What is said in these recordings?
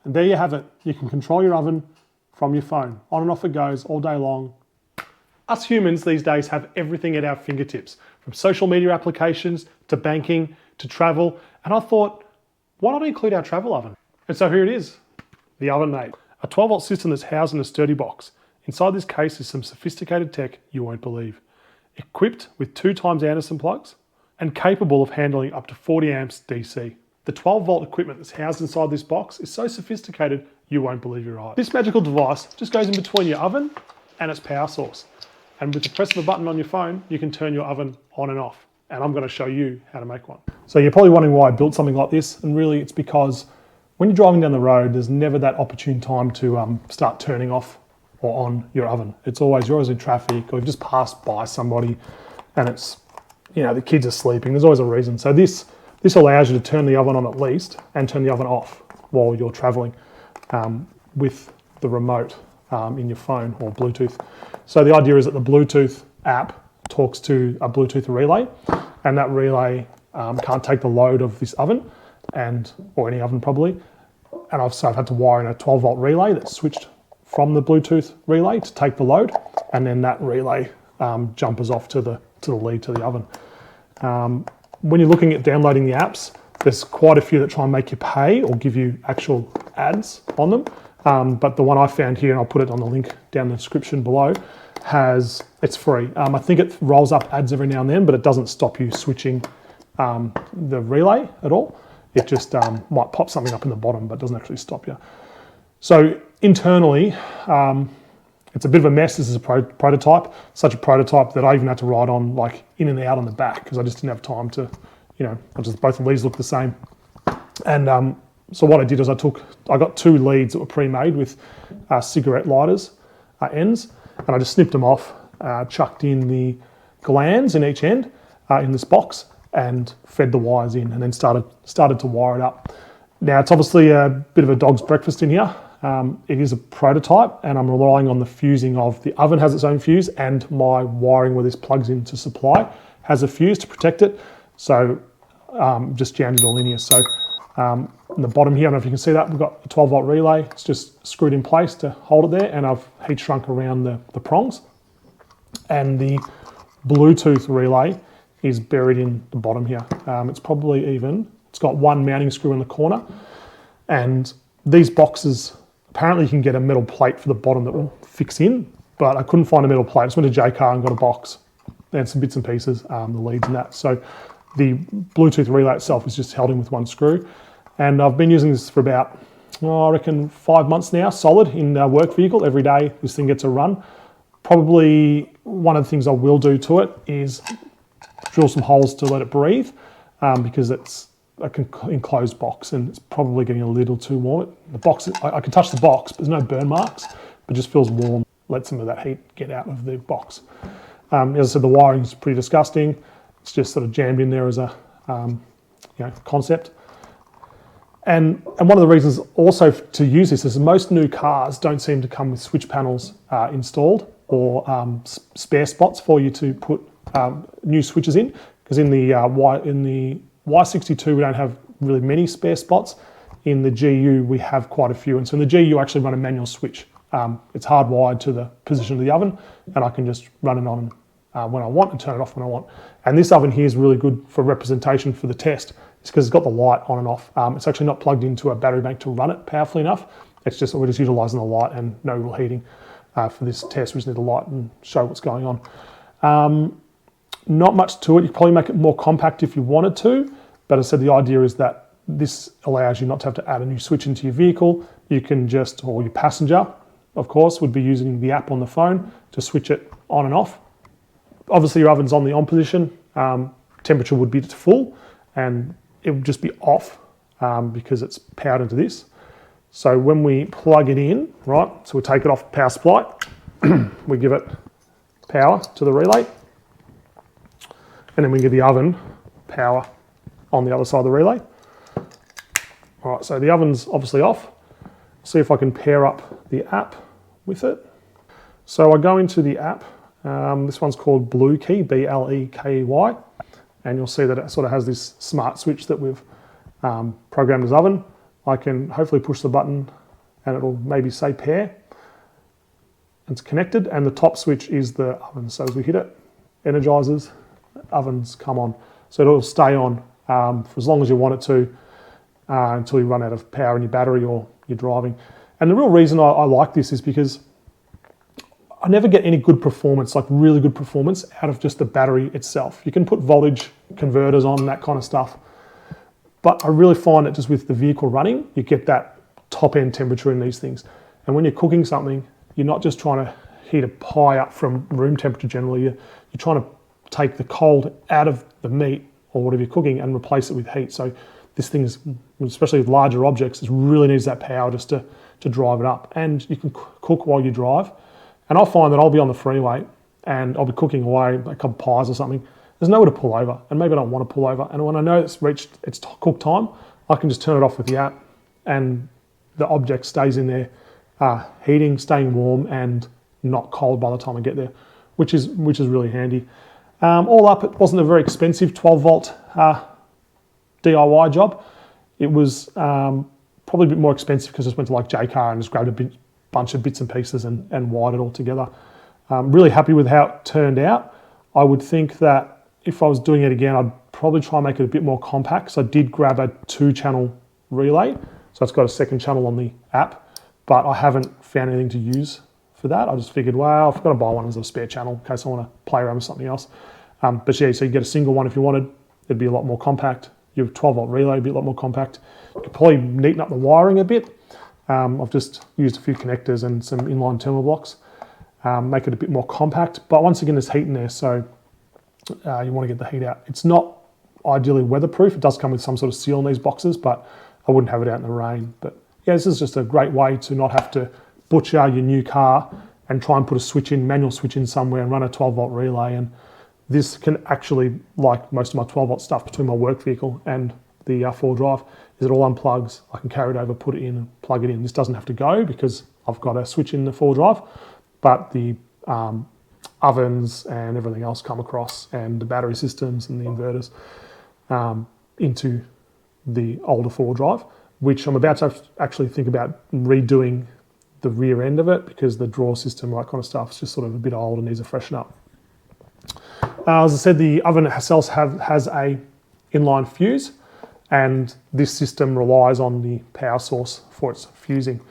And there you have it. You can control your oven from your phone. On and off it goes all day long. Us humans these days have everything at our fingertips, from social media applications to banking to travel. And I thought, why not include our travel oven? And so here it is, the Oven Mate, a 12-volt system that's housed in a sturdy box. Inside this case is some sophisticated tech you won't believe. Equipped with 2x Anderson plugs and capable of handling up to 40 amps DC. The 12-volt equipment that's housed inside this box is so sophisticated you won't believe your eyes. This magical device just goes in between your oven and its power source. And with the press of a button on your phone, you can turn your oven on and off. And I'm going to show you how to make one. So you're probably wondering why I built something like this. And really it's because when you're driving down the road, there's never that opportune time to start turning off or on your oven. You're always in traffic, or you've just passed by somebody and it's, the kids are sleeping. There's always a reason. So this allows you to turn the oven on at least and turn the oven off while you're traveling with the remote in your phone or Bluetooth. So the idea is that the Bluetooth app talks to a Bluetooth relay, and that relay can't take the load of this oven or any oven probably. And I've had to wire in a 12-volt relay that's switched from the Bluetooth relay to take the load, and then that relay jumpers off to the lead to the oven. When you're looking at downloading the apps, there's quite a few that try and make you pay or give you actual ads on them. But the one I found here, and I'll put it on the link down in the description below, it's free. I think it rolls up ads every now and then, but it doesn't stop you switching the relay at all. It just might pop something up in the bottom, but doesn't actually stop you. So internally, it's a bit of a mess. This is a prototype, such a prototype that I even had to write on like in and out on the back because I just didn't have time to, both of these look the same. And so what I did is I got 2 leads that were pre-made with cigarette lighters ends, and I just snipped them off, chucked in the glands in each end in this box, and fed the wires in, and then started to wire it up. Now it's obviously a bit of a dog's breakfast in here. It is a prototype, and I'm relying on the fusing of the oven has its own fuse, and my wiring where this plugs into supply has a fuse to protect it. So just jammed it all in here. So on the bottom here, I don't know if you can see that, we've got a 12-volt relay. It's just screwed in place to hold it there, and I've heat shrunk around the prongs. And the Bluetooth relay is buried in the bottom here. It's got one mounting screw in the corner, and these boxes, apparently you can get a metal plate for the bottom that will fix in, but I couldn't find a metal plate. I just went to JCar and got a box and some bits and pieces, the leads and that. So the Bluetooth relay itself is just held in with one screw. And I've been using this for about, I reckon 5 months now, solid in a work vehicle. Every day this thing gets a run. Probably one of the things I will do to it is drill some holes to let it breathe because it's an enclosed box and it's probably getting a little too warm. The box, I can touch the box, but there's no burn marks, but it just feels warm. Let some of that heat get out of the box. As I said, the wiring's pretty disgusting. It's just sort of jammed in there as a concept. And one of the reasons also to use this is most new cars don't seem to come with switch panels installed or spare spots for you to put new switches in, because in the Y62 we don't have really many spare spots. In the GU we have quite a few, and so in the GU you actually run a manual switch. It's hardwired to the position of the oven, and I can just run it on when I want and turn it off when I want. And this oven here is really good for representation for the test. It's because it's got the light on and off. It's actually not plugged into a battery bank to run it powerfully enough. It's just, we're just utilising the light and no real heating for this test. We just need the light and show what's going on. Not much to it. You could probably make it more compact if you wanted to, but as I said, the idea is that this allows you not to have to add a new switch into your vehicle. You can just, or your passenger, of course, would be using the app on the phone to switch it on and off. Obviously your oven's on the on position. Temperature would be to full, and it would just be off because it's powered into this. So when we plug it in, right, so we take it off power supply, we give it power to the relay, and then we give the oven power on the other side of the relay. All right, so the oven's obviously off. See if I can pair up the app with it. So I go into the app. This one's called blekey, B-L-E-K-E-Y. And you'll see that it sort of has this smart switch that we've programmed as oven. I can hopefully push the button and it'll maybe say pair. It's connected, and the top switch is the oven. So as we hit it, energizes, ovens come on. So it'll stay on for as long as you want it to until you run out of power in your battery or you're driving. And the real reason I like this is because I never get any good performance, like really good performance, out of just the battery itself. You can put voltage converters on, that kind of stuff. But I really find that just with the vehicle running, you get that top end temperature in these things. And when you're cooking something, you're not just trying to heat a pie up from room temperature generally, you're trying to take the cold out of the meat or whatever you're cooking and replace it with heat. So this thing is, especially with larger objects, it really needs that power just to drive it up. And you can cook while you drive. And I'll find that I'll be on the freeway and I'll be cooking away a couple of pies or something. There's nowhere to pull over, and maybe I don't want to pull over. And when I know it's reached its cook time, I can just turn it off with the app and the object stays in there, heating, staying warm and not cold by the time I get there, which is really handy. All up, it wasn't a very expensive 12 volt DIY job. It was probably a bit more expensive because I just went to like JCar and just grabbed a bunch of bits and pieces and wired it all together. Really happy with how it turned out. I would think that if I was doing it again, I'd probably try and make it a bit more compact. So I did grab a 2-channel relay. So it's got a second channel on the app, but I haven't found anything to use for that. I just figured, well, I've got to buy one as a spare channel in case I want to play around with something else. But yeah, so you get a single one if you wanted. It'd be a lot more compact. Your 12 volt relay would be a lot more compact. You could probably neaten up the wiring a bit. I've just used a few connectors and some inline terminal blocks. Make it a bit more compact. But once again, there's heat in there, so you want to get the heat out. It's not ideally weatherproof. It does come with some sort of seal in these boxes, but I wouldn't have it out in the rain. But yeah, this is just a great way to not have to butcher your new car and try and put a switch in, manual switch in somewhere and run a 12 volt relay. And this can actually, like most of my 12 volt stuff between my work vehicle and the 4-drive, is it all unplugs. I can carry it over, put it in and plug it in. This doesn't have to go because I've got a switch in the 4-drive, but the ovens and everything else come across, and the battery systems and the inverters into the older 4-drive, which I'm about to actually think about redoing the rear end of it because the drawer system, that kind of stuff, is just sort of a bit old and needs a freshen up. As I said, the oven itself has a inline fuse, and this system relies on the power source for its fusing.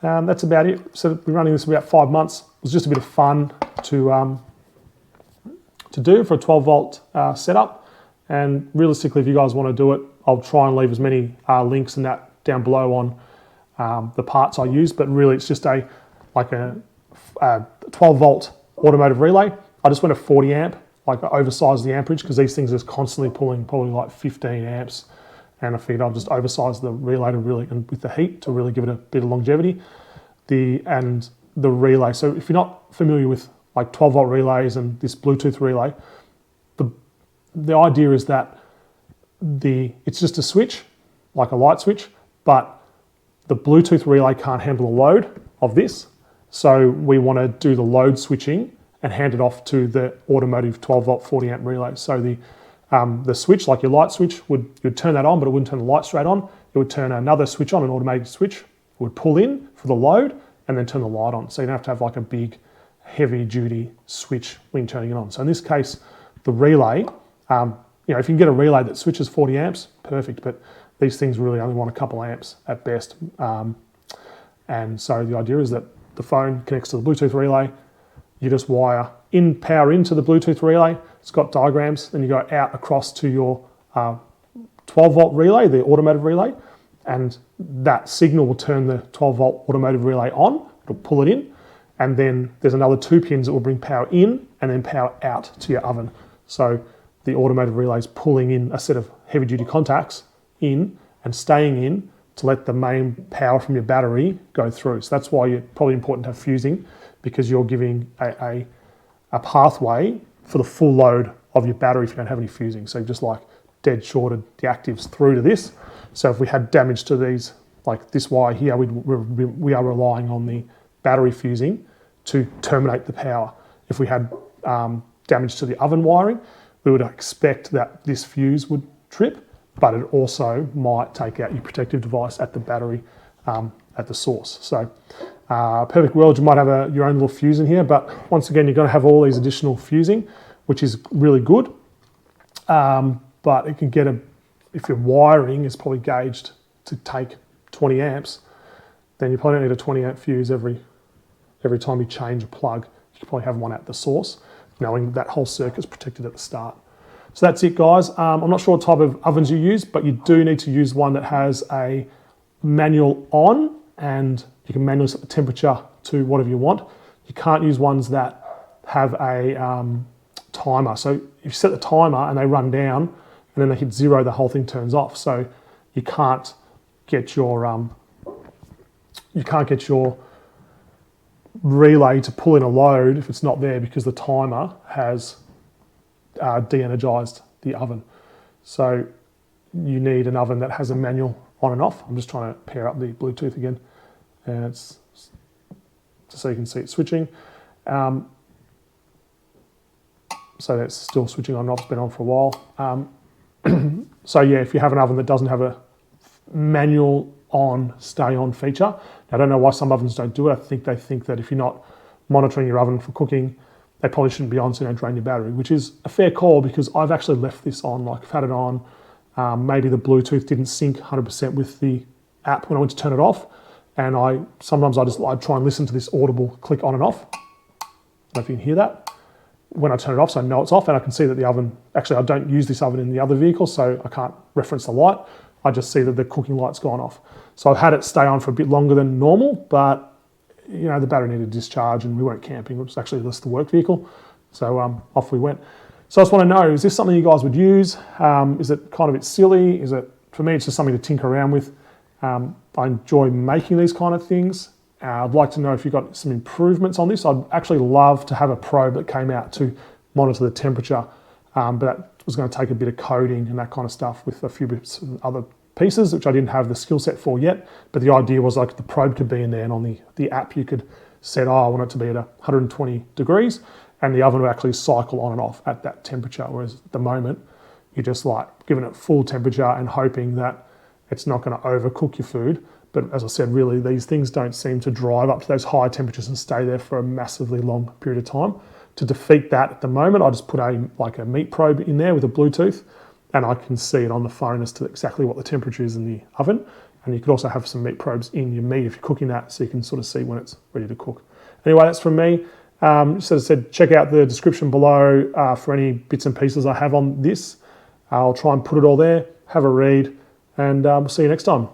That's about it. So we've been running this for about 5 months. It was just a bit of fun to do for a 12 volt setup. And realistically, if you guys want to do it, I'll try and leave as many links and that down below on the parts I use. But really, it's just a 12 volt automotive relay. I just went a 40 amp, like I oversized the amperage because these things are constantly pulling probably like 15 amps. And I figured I'll just oversize the relay to really, and with the heat, to really give it a bit of longevity. And the relay. So if you're not familiar with like 12 volt relays and this Bluetooth relay, the idea is that it's just a switch, like a light switch, but the Bluetooth relay can't handle the load of this. So we want to do the load switching and hand it off to the automotive 12 volt 40 amp relay. So the switch, like your light switch, you'd turn that on, but it wouldn't turn the light straight on. It would turn another switch on, an automated switch. It would pull in for the load and then turn the light on. So you don't have to have like a big, heavy duty switch when you're turning it on. So in this case, the relay, if you can get a relay that switches 40 amps, perfect. But these things really only want a couple amps at best. And so the idea is that the phone connects to the Bluetooth relay. You just wire power into the Bluetooth relay. It's got diagrams. Then you go out across to your 12 volt relay, the automotive relay, and that signal will turn the 12 volt automotive relay on. It'll pull it in, and then there's another 2 pins that will bring power in and then power out to your oven. So the automotive relay is pulling in a set of heavy duty contacts in and staying in to let the main power from your battery go through. So that's why it's probably important to have fusing, because you're giving a pathway for the full load of your battery if you don't have any fusing. So you've just like dead shorted the actives through to this. So if we had damage to these, like this wire here, we are relying on the battery fusing to terminate the power. If we had damage to the oven wiring, we would expect that this fuse would trip, but it also might take out your protective device at the battery at the source. So perfect world, you might have your own little fuse in here, but once again, you're going to have all these additional fusing, which is really good. But it can get if your wiring is probably gauged to take 20 amps, then you probably don't need a 20 amp fuse every time you change a plug. You can probably have one at the source, knowing that whole circuit's protected at the start. So that's it, guys. I'm not sure what type of ovens you use, but you do need to use one that has a manual on, and you can manually set the temperature to whatever you want. You can't use ones that have a timer. So if you set the timer and they run down and then they hit 0, the whole thing turns off. So you can't get your relay to pull in a load if it's not there, because the timer has de-energized the oven. So you need an oven that has a manual on and off. I'm just trying to pair up the Bluetooth again, and it's just so you can see it switching. So that's still switching on and off. It's been on for a while. So yeah, if you have an oven that doesn't have a manual on, stay on feature. Now, I don't know why some ovens don't do it. I think they think that if you're not monitoring your oven for cooking, they probably shouldn't be on, so you don't drain your battery, which is a fair call, because I've actually left this on. Like, I've had it on. Maybe the Bluetooth didn't sync 100% with the app when I went to turn it off. And sometimes I try and listen to this audible click on and off. I don't know if you can hear that. When I turn it off, so I know it's off, and I can see that the oven, actually I don't use this oven in the other vehicle, so I can't reference the light. I just see that the cooking light's gone off. So I've had it stay on for a bit longer than normal, but the battery needed discharge and we weren't camping, which was actually just the work vehicle. So off we went. So I just want to know, is this something you guys would use? Is it kind of a bit silly? For me, it's just something to tinker around with. I enjoy making these kind of things. I'd like to know if you've got some improvements on this. I'd actually love to have a probe that came out to monitor the temperature, but that was going to take a bit of coding and that kind of stuff with a few bits and other pieces, which I didn't have the skill set for yet. But the idea was, like, the probe could be in there, and on the app you could set, I want it to be at 120 degrees, and the oven would actually cycle on and off at that temperature. Whereas at the moment, you're just like giving it full temperature and hoping that it's not going to overcook your food. But as I said, really, these things don't seem to drive up to those high temperatures and stay there for a massively long period of time. To defeat that at the moment, I just put a meat probe in there with a Bluetooth, and I can see it on the phone as to exactly what the temperature is in the oven. And you could also have some meat probes in your meat if you're cooking that, so you can sort of see when it's ready to cook. Anyway, that's from me. As I said, check out the description below for any bits and pieces I have on this. I'll try and put it all there, have a read, and we'll see you next time.